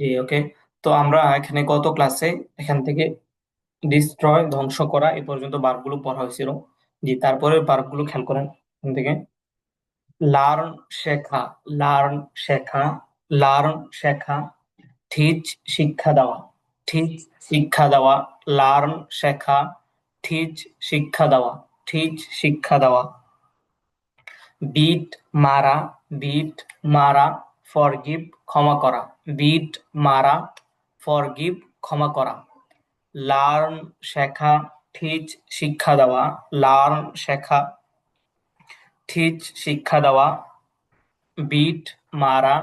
জি, ওকে। তো আমরা এখানে গত ক্লাসে এখান থেকে ডিস্ট্রয় ধ্বংস করা এই পর্যন্ত বার্বগুলো পড়া হয়েছিল। জি, তারপরে বার্বগুলো খেয়াল করেন এখান থেকে। লার্ন শেখা, লার্ন শেখা, লার্ন শেখা। টিচ শিক্ষা দেওয়া, টিচ শিক্ষা দেওয়া। লার্ন শেখা, টিচ শিক্ষা দেওয়া, টিচ শিক্ষা দেওয়া। বিট মারা, বিট মারা। ফরগিভ ক্ষমা করা, বিট মারা। ফরগিভ ক্ষমা করা। লার্ন শেখা, টিচ শিক্ষা দেওয়া। লার্ন শেখা, টিচ শিক্ষা দেওয়া। বিট মারা।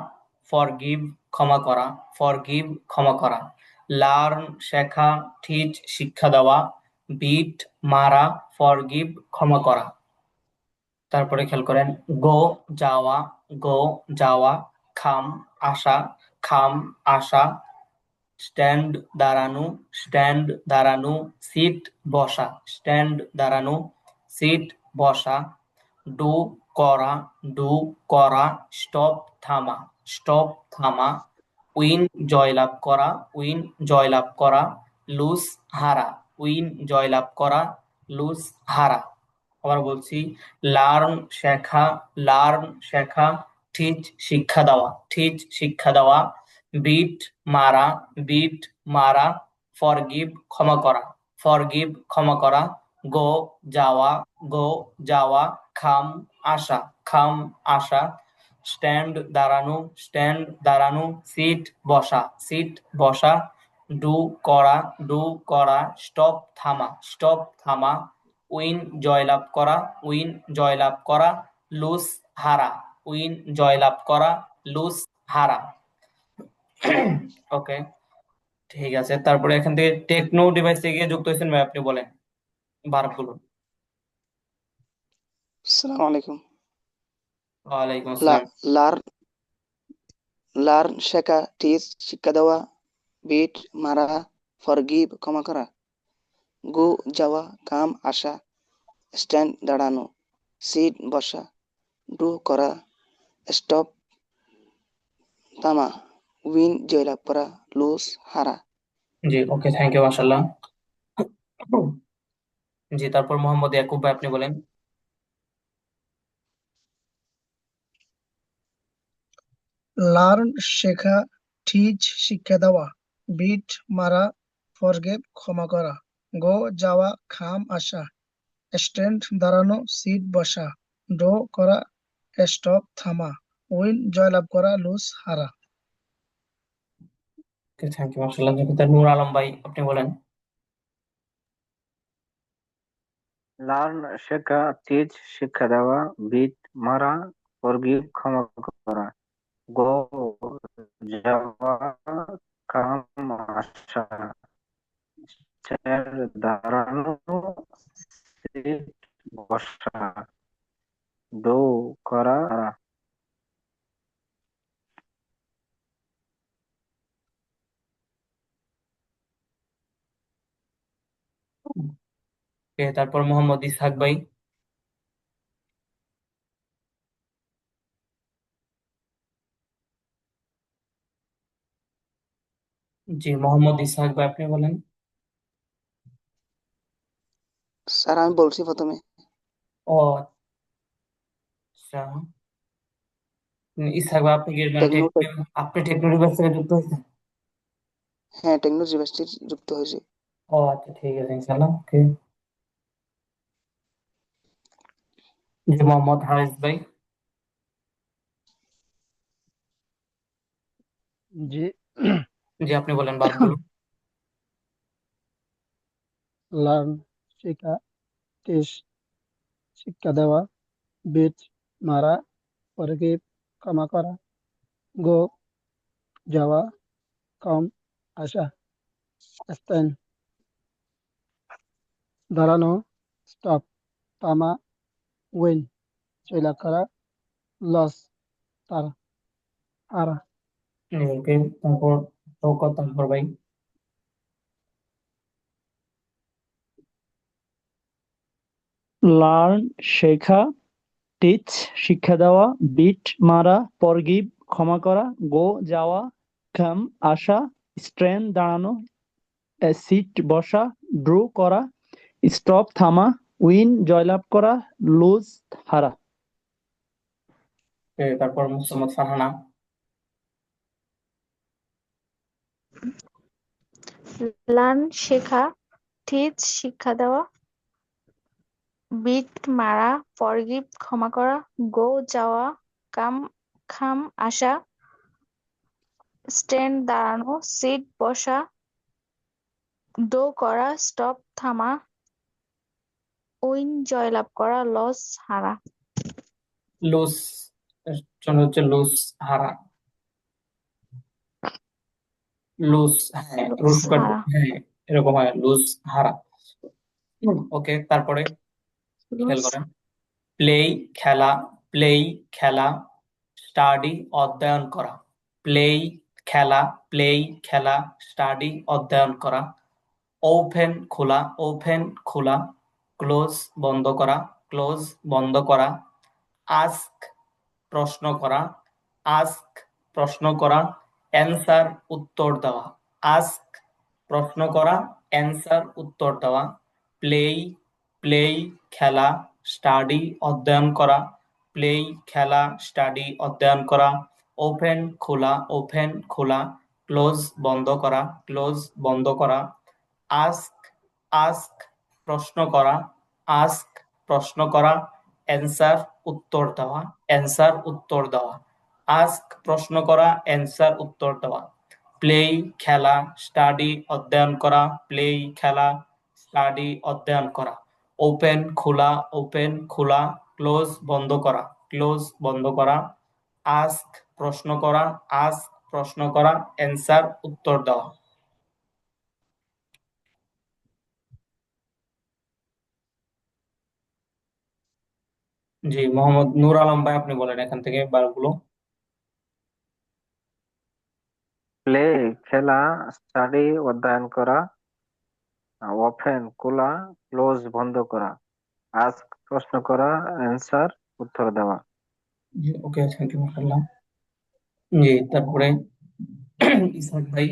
ফরগিভ ক্ষমা করা, ফরগিভ ক্ষমা করা। লার্ন শেখা, টিচ শিক্ষা দেওয়া। বিট মারা। ফরগিভ ক্ষমা করা। তারপরে খেয়াল করেন, গো যাওয়া, গো যাওয়া। খাম আসা, খাম আসা। স্ট্যান্ড দাঁড়ানো, স্ট্যান্ড দাঁড়ানো। সিট বসা, স্ট্যান্ড দাঁড়ানো। সিট বসা। ডু করা, ডু করা। স্টপ থামা, স্টপ থামা। উইন জয়লাভ করা, উইন জয়লাভ করা। লুজ হারা, উইন জয়লাভ করা। লুজ হারা। আবার বলছি, লার্ন শেখা, লার্ন শেখা। টিচ শিক্ষা দেওয়া, টিচ শিক্ষা দেওয়া। বিট মারা, বিট মারা। ফরগিভ ক্ষমা করা, ফরগিভ ক্ষমা করা। গো যাওয়া, গো যাওয়া। খাম আসা, খাম আসা। স্ট্যান্ড দাঁড়ানো, স্ট্যান্ড দাঁড়ানো। সিট বসা, সিট বসা। ডু করা, ডু করা। স্টপ থামা, স্টপ থামা। উইন জয়লাভ করা, উইন জয়লাভ করা। লুজ হারা, উইন জয়লাভ করা। লুজ হারা। ওকে, ঠিক আছে। তারপরে এখান থেকে টেকনো ডিভাইস থেকে যুক্ত হয়েছেন ভাই, আপনি বলেন বারগুলো। আসসালামু আলাইকুম। ওয়ালাইকুম লা আসসালাম। লার্ন লার্ন শেখা, টিচ শিক্ষা দেওয়া, বিট মারা, ফরগিভ ক্ষমা করা, গো যাওয়া, কাম আসা, স্ট্যান্ড দাঁড়ানো, সিট বসা, ডু করা, স্টপ থামা, উইন জয়লাভ করা, লুজ হারা। জি, ওকে, থ্যাংক ইউ, মাশাআল্লাহ। জি, তারপর মোহাম্মদ ইয়াকুব ভাই, আপনি বলেন। লার্ন শেখা, টিচ শিক্ষা দেওয়া, বিট মারা, ফরগেভ ক্ষমা করা, গো যাওয়া, খাম আসা, স্ট্যান্ড দাঁড়ানো, সিট বসা, ডো করা, স্টপ থামা, উইন জয়লাভ করা, লুজ হারা। ওকে, থ্যাংক ইউ, মাশাআল্লাহ। নূর আলম ভাই, আপনি বলেন। লার্ন শেখা, টিচ শিক্ষা দেওয়া, বিট মারা, ফরগিভ ক্ষমা করা, গো যাওয়া, কাম আসা, স্ট্যান্ড দাঁড়ানো, সিট বসা, ডো করা। ওকে, তারপর মোহাম্মদ ইসহাক ভাই। জি, মোহাম্মদ ইসহাক ভাই, আপনি বলেন। স্যার আমি বলছি প্রথমে। ও আচ্ছা। ইসহাক ভাই, আপনি কি মানে টেকনো আপনি টেকনো ডিভাইস থেকে যুক্ত হয়েছেন? হ্যাঁ, টেকনোলজি ইউনিভার্সিটি যুক্ত হয়েছে। ও আচ্ছা, ঠিক আছে, ইনশাআল্লাহ। ওকে। জি, মোহাম্মদ হারিস ভাই। জি। জি, আপনি বলেন বারগুলো। লার্ন শেখা, টিচ শিক্ষা দেওয়া, বিট মারা, ফরগিভ ক্ষমা করা, গো যাওয়া, কাম আসা, স্ট্যান্ড দাঁড়ানো, স্টপ থামা, উইন জয়লাভ করা, লস তারা হারা। জি, ওকে। তারপর শওকত আকবর ভাই। লার্ন শেখা, টিচ শিক্ষা দেওয়া, বিট মারা, ফরগিভ ক্ষমা করা, গো যাওয়া, খাম আসা, স্ট্যান্ড দাঁড়ানো, সিট বসা, ড্র করা, স্টপ থামা, উইন জয়লাভ করা, লুজ হারা। তারপর মোসাম্মদ ফারহানা। লার্ন শেখা, টিচ শিক্ষা দেওয়া, বিট মারা, ফরগিভ ক্ষমা করা, গো যাওয়া, কাম খাম আসা, স্ট্যান্ড দাঁড়ানো, সিট বসা, ডো করা, স্টপ থামা, উইন জয়লাভ করা, লস হারা। লুজ এর জন্য হচ্ছে লুজ হারা। লুজ, হ্যাঁ, লস হারা। হ্যাঁ, এরকম হয়, লুজ হারা। ওকে, তারপরে খেয়াল লস করেন। প্লেই খেলা, প্লেই খেলা, স্টাডি অধ্যয়ন করা, প্লেই খেলা, প্লেই খেলা, স্টাডি অধ্যয়ন করা, ওপেন খোলা, ওপেন খোলা, ক্লোজ বন্ধ করা, ক্লোজ বন্ধ করা, আস্ক প্রশ্ন করা, আস্ক প্রশ্ন করা, অ্যান্সার উত্তর দেওয়া, আস্ক প্রশ্ন করা, অ্যান্সার উত্তর দেওয়া, প্লেই প্লেই খেলা, স্টাডি অধ্যয়ন করা, প্লেই খেলা, স্টাডি অধ্যয়ন করা, ওপেন খোলা, ওপেন খোলা, ক্লোজ বন্ধ করা, ক্লোজ বন্ধ করা, আস্ক আস্ক প্রশ্ন করা, আস্ক প্রশ্ন করা, অ্যান্সার উত্তর দেওয়া, অ্যান্সার উত্তর দেওয়া, আস্ক প্রশ্ন করা, অ্যান্সার উত্তর দেওয়া, প্লেই খেলা, স্টাডি অধ্যয়ন করা, প্লেই খেলা, স্টাডি অধ্যয়ন করা, ওপেন খোলা, ওপেন খোলা, ক্লোজ বন্ধ করা, ক্লোজ বন্ধ করা, আস্ক প্রশ্ন করা, আস্ক প্রশ্ন করা, অ্যান্সার উত্তর দেওয়া। জি, মোহাম্মদ নূর আলম ভাই, আপনি বলেন এখান থেকে বারগুলো। প্লে খেলা, স্টাডি অধ্যয়ন করা, ওপেন খোলা, ক্লোজ বন্ধ করা, আস্ক প্রশ্ন করা, অ্যান্সার উত্তর দেওয়া। জি, ওকে, থ্যাংক ইউ মাশাআল্লাহ। জি, তারপরে ইসহাক ভাই।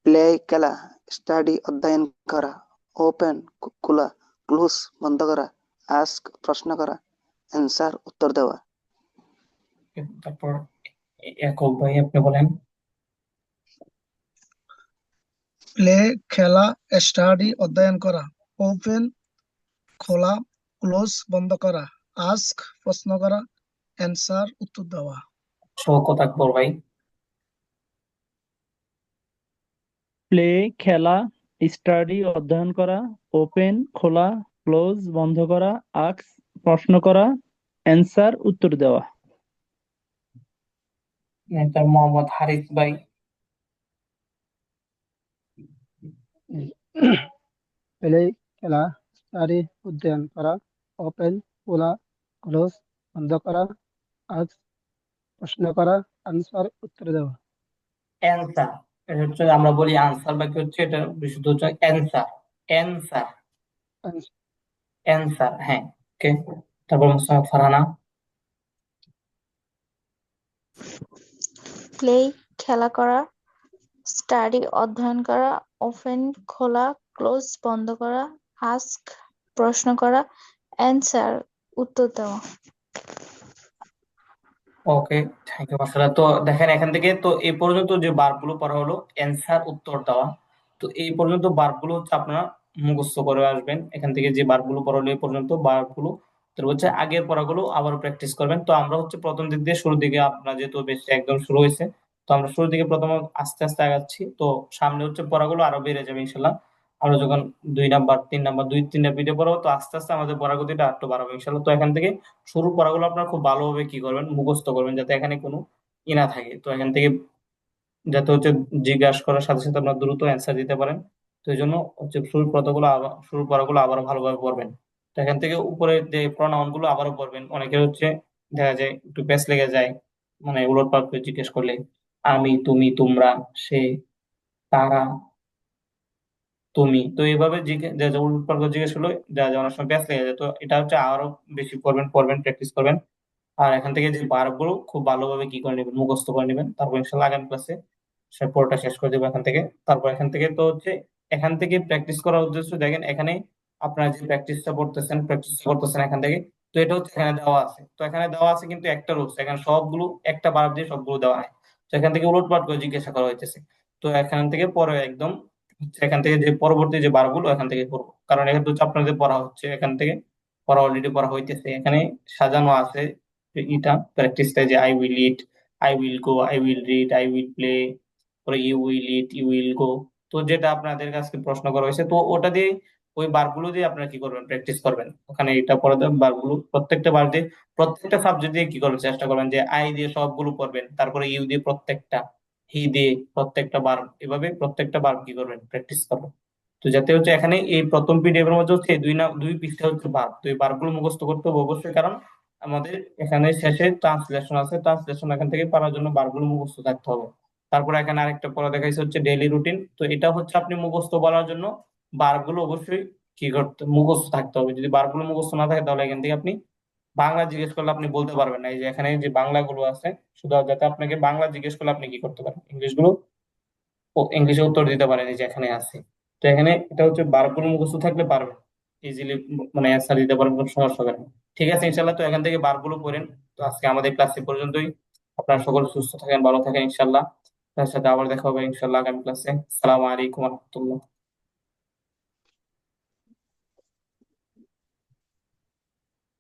প্লে খেলা, স্টাডি অধ্যয়ন করা, ওপেন খোলা, ক্লোজ বন্ধ করা, আস্ক প্রশ্ন করা, অ্যান্সার উত্তর দেওয়া। তারপর ইয়াকুব ভাই, আপনি বলেন। প্লে খেলা, স্টাডি অধ্যয়ন করা, ওপেন খোলা, ক্লোজ বন্ধ করা, আস্ক প্রশ্ন করা, অ্যান্সার উত্তর দেওয়া। শওকত আকবর ভাই। প্লে খেলা, স্টাডি অধ্যয়ন করা, ওপেন খোলা, ক্লোজ বন্ধ করা, আস্ক প্রশ্ন করা, অ্যান্সার উত্তর দেওয়া। তার মোহাম্মদ হারিস ভাই। প্লে খেলা, স্টাডি অধ্যয়ন করা, ওপেন খোলা, ক্লোজ বন্ধ করা, আজ প্রশ্ন করা, আনসার উত্তর দেওয়া। অ্যান্সার, এটা হচ্ছে আমরা বলি আনসার, বাকি হচ্ছে এটা বিশুদ্ধ হচ্ছে অ্যান্সার, অ্যান্সার, Answer. অ্যান্সার, হ্যাঁ। ওকে, তারপর মোসাম্মদ ফারহানা। প্লে খেলা করা, স্টাডি অধ্যয়ন করা, ওপেন খোলা, ক্লোজ বন্ধ করা, আস্ক প্রশ্ন করা, অ্যান্সার উত্তর দেওয়া। ওকে, থ্যাংক ইউ মাশাআল্লাহ। তো দেখেন এখান থেকে তো এই পর্যন্ত যে বারগুলো পড়া হলো অ্যান্সার উত্তর দেওয়া, তো এই পর্যন্ত বারগুলো হচ্ছে আপনারা মুখস্থ করে আসবেন। এখান থেকে যে বারগুলো পড়া হলো এই পর্যন্ত বারগুলো, তো হচ্ছে আগের পড়াগুলো আবারও প্র্যাকটিস করবেন। তো আমরা হচ্ছে প্রথম দিক দিয়ে শুরুর দিকে, আপনার যেহেতু বেশ একদম শুরু হয়েছে, তো আমরা শুরুর দিকে প্রথম আস্তে আস্তে আগাচ্ছি। তো সামনে হচ্ছে পড়াগুলো আরো বেড়ে যাবে ইনশাল্লাহ। আমরা যখন 2 নাম্বার 3 নাম্বার 2-3টা ভিডিও পড়াবো, তো আস্তে আস্তে আমাদের পড়ার গতিটা আরেকটু বাড়াবো ইনশাল্লাহ। তো এখান থেকে শুরুর পড়াগুলো আপনারা খুব ভালোভাবে কি করবেন, মুখস্থ করবেন, যাতে এখানে কোনো না থাকে। তো এখান থেকে যাতে হচ্ছে জিজ্ঞাসা করার সাথে সাথে আপনারা দ্রুত অ্যান্সার দিতে পারেন। তো এই জন্য হচ্ছে শুরুর পড়াগুলো আবার ভালোভাবে পড়বেন। তো এখান থেকে উপরে যে প্রনাউন গুলো আবারও পড়বেন। অনেকের হচ্ছে দেখা যায় একটু প্যাচ লেগে যায়, মানে উলটপালট করে জিজ্ঞেস করলে, আমি, তুমি, তোমরা, সে, তারা, তুমি, তো এইভাবে যা যা উলটপালট করে জিজ্ঞেস করলে যা যা অনেক সময় প্যাচ লেগে যায়। তো এটা হচ্ছে আরো বেশি পড়বেন, প্র্যাকটিস করবেন। আর এখান থেকে যে বারগুলো খুব ভালোভাবে কি করে নেবেন, মুখস্থ করে নেবেন। তারপর ইনশাল্লাহ আগামী ক্লাসে সে পুরোটা শেষ করে দেবো এখান থেকে। তারপর এখান থেকে তো হচ্ছে এখান থেকে প্র্যাকটিস করার উদ্দেশ্য, দেখেন এখানে আপনারা যে প্র্যাকটিসটা করতেছেন এখান থেকে। তো এটা হচ্ছে এখানে দেওয়া আছে, তো এখানে দেওয়া আছে কিন্তু একটা রুলস, এখানে সবগুলো একটা বার দিয়ে সবগুলো দেওয়া হয়। তো এখান থেকে উলটপালট করে জিজ্ঞাসা করা হইতেছে। তো এখান থেকে পরে একদম হচ্ছে এখান থেকে যে পরবর্তী যে বারগুলো এখান থেকে করবো, কারণ এখানে হচ্ছে আপনাদের পড়া হচ্ছে এখান থেকে, পড়া অলরেডি পড়া হইতেছে। এখানে সাজানো আছে যে ইটা প্র্যাকটিসটা, যে I will eat, I will go, I will read, I will play, পরে you will eat, you will go. তো যেটা আপনাদের কাছে প্রশ্ন করা হয়েছে, তো ওটা দিয়ে ওই বারগুলো দিয়ে আপনারা কি করবেন, প্র্যাকটিস করবেন। ওখানে এটা পরে বারগুলো প্রত্যেকটা বার দিয়ে প্রত্যেকটা সাবজেক্ট দিয়ে কি করবেন, চেষ্টা করবেন যে আই দিয়ে সবগুলো পড়বেন, তারপরে ইউ দিয়ে প্রত্যেকটা, হি দিয়ে প্রত্যেকটা বার, এভাবে প্রত্যেকটা বার কি করবেন, প্র্যাকটিস করবেন। তো যাতে হচ্ছে এখানে এই প্রথম পিডিএফ এর মধ্যে হচ্ছে দুই পৃষ্ঠা হচ্ছে বার, তো এই বারগুলো মুখস্থ করতে হবে অবশ্যই, কারণ আমাদের এখানে শেষে ট্রান্সলেশন আছে, ট্রান্সলেশন এখান থেকে পারার জন্য বারগুলো মুখস্থ থাকতে হবে। তারপরে এখানে আরেকটা পড়া দেখাইছে হচ্ছে ডেইলি রুটিন, তো এটা হচ্ছে আপনি মুখস্থ বলার জন্য বারগুলো অবশ্যই কি করতে মুখস্থ থাকতে হবে। যদি বারগুলো মুখস্থ না থাকে তাহলে এখান থেকে আপনি বাংলা জিজ্ঞেস করলে আপনি বলতে পারবেন না। এই যে এখানে যে বাংলা গুলো আছে, শুধু যাতে আপনাকে বাংলা জিজ্ঞেস করলে আপনি কি করতে পারেন, ইংলিশ গুলো ইংলিশে উত্তর দিতে পারেন, এই যে এখানে আছে। তো এখানে এটা হচ্ছে বারগুলো মুখস্থ থাকলে পারবেন ইজিলি, মানে অ্যান্সার দিতে পারবেন, কোনো সমস্যা হবে না। ঠিক আছে ইনশাল্লাহ, তো এখান থেকে বারগুলো পড়েন। তো আজকে আমাদের ক্লাস এ পর্যন্তই। আপনারা সকল সুস্থ থাকেন, ভালো থাকেন ইনশাল্লাহ। তার সাথে আবার দেখা হবে ইনশাল্লাহ আগামী ক্লাসে। আসসালামু আলাইকুম রহমতুল্লাহ।